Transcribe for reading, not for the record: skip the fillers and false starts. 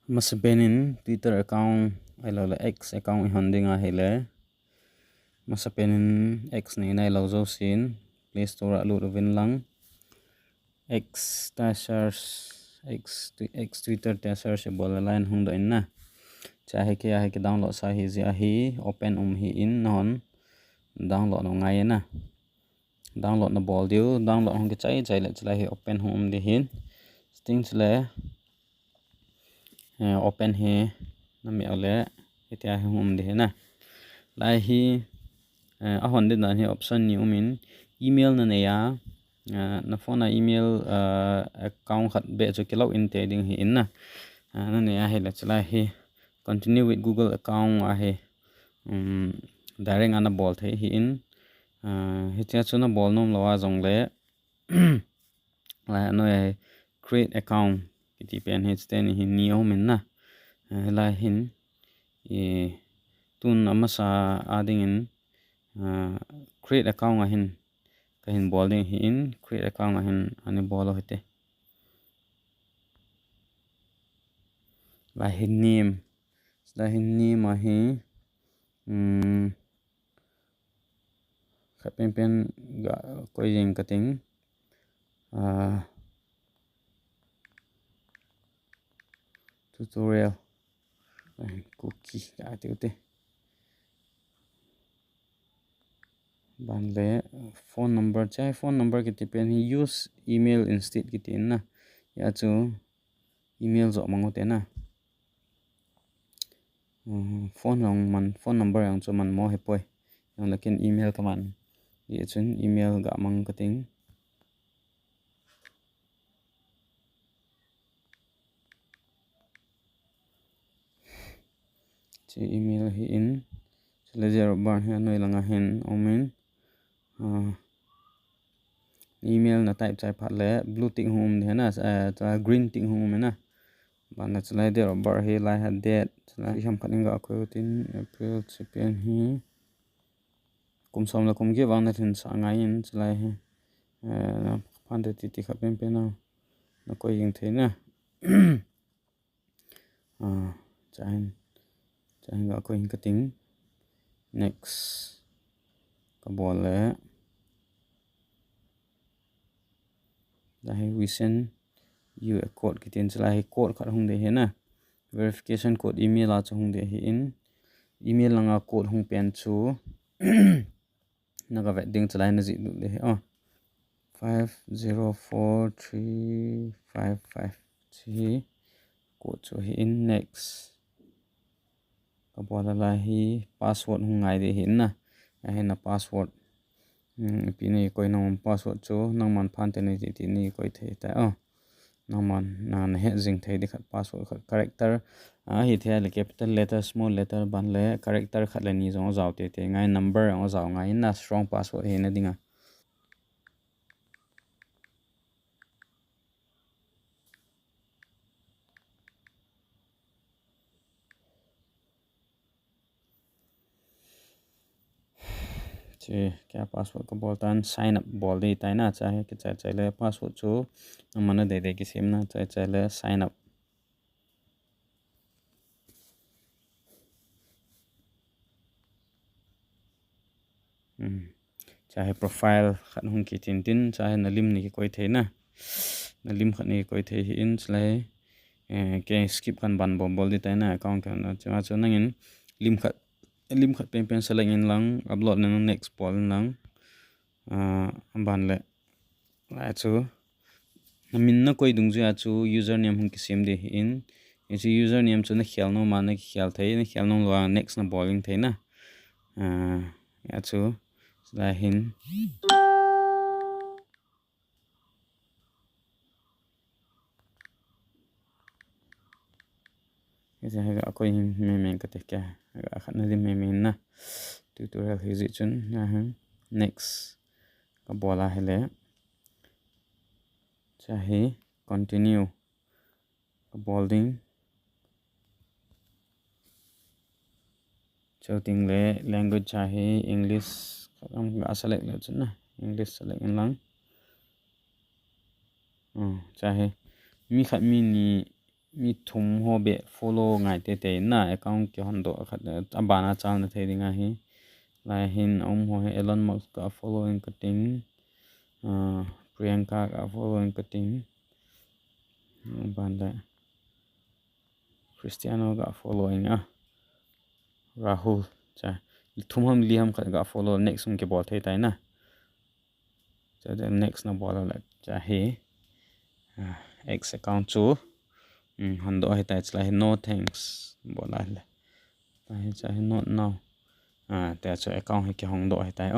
Masapenin Twitter account ai lo la X account I handinga hele masapenin X ni nai lo zo sin Play Store a lu vin lang X ta search X Twitter ta search bol line hung do inna chahe ke download sa hi ji a hi open hi in non download no ngai na download na bol diu download hung ke chai le chla hi open hum di hin sting chle open he na mi ole itia hum di na lai hi a hon din dan hi option ni umin email na ne ya na phone na email account khat be chu ke log in te ding hi in na na ne ya he la chla hi continue with Google account a he direct ana bol the hi in hi cha chu na bol nom lawa jong le la no ya create account ki pen hi sten hi ni o min na la hin e tun amasa ading in create account ahin kahin bowling hi in create account ahin ani bolo hite la hin name ahi khapen pen ga koi jing kating tutorial Kuki ga te ban le phone number chai phone number ki tipen hi use email instead ki tin na ya chu email zo mangote na phone number yang chu man mo he poi yang lakin email kaman ye chun email ga mang kating chi email hi in lezer bar hi noi langa hen omen email na type chai phat le blue tick hum de na ta green tick hum na ban na chlai der bar hi lai ha date chlai ham khaning ga ko tin April chipen hi kum som la kum ge wang na thin sa ngai in chlai hi na phan de ti khapen pe na na ko ying the na chain ga ko ying kating next ka bol le dahi we send you a code kitin chlai code khat hung de he na verification code email a chung de hi in email langa code hung pen chu na ga ve ding chlai na ji du de he 504355 chi code chu hi in next ka bola la hi password hung ngai de hin na a hen na password pi ni koi na password chu nang man phan te ni ti ni koi the ta nang man na na he jing the di khat password khat character hi the le capital letter small letter ban le character khat le ni jong jaw te ngai number ang jaw ngai na strong password he na dinga che kya password ko boltan sign up bol di tai na cha he ke cha le password chu mana de ki sim na cha le sign up चाहे प्रोफाइल खन हुं की tin tin चाहे नलिम नि कोई थे ना नलिम खन नि कोई थे इन चले के skip kan ban bom bol di tai na account kan cha cha nangin lim khat pen pen select in lang upload nang next pol lang ban le la chu namin na koi dung ju chu username hung ki sim de in chi username chu na khel no ma na khel thai na khel no lo next na bowling thai na ya chu la hin Kasi ako yung may ka teka akan na din may na tutorial hizi chun next kabola hele chahi continue kabolding chouting le language chahi English kadam ga select le chun na English select in lang chahi mi khat mi ni mi thum ho be follow ngai te na account ki hon do khat abana chal na thei dinga hi lai hin ho he Elon Musk ka following cutting Priyanka ka following cutting banda Cristiano ka following Rahul cha thum ham li ham khat ka follow next ke bol thei tai na cha next na bol la cha he X account chu hon do he tai chla no thanks bola le ta he cha not now ta cho account he ke hong do he tai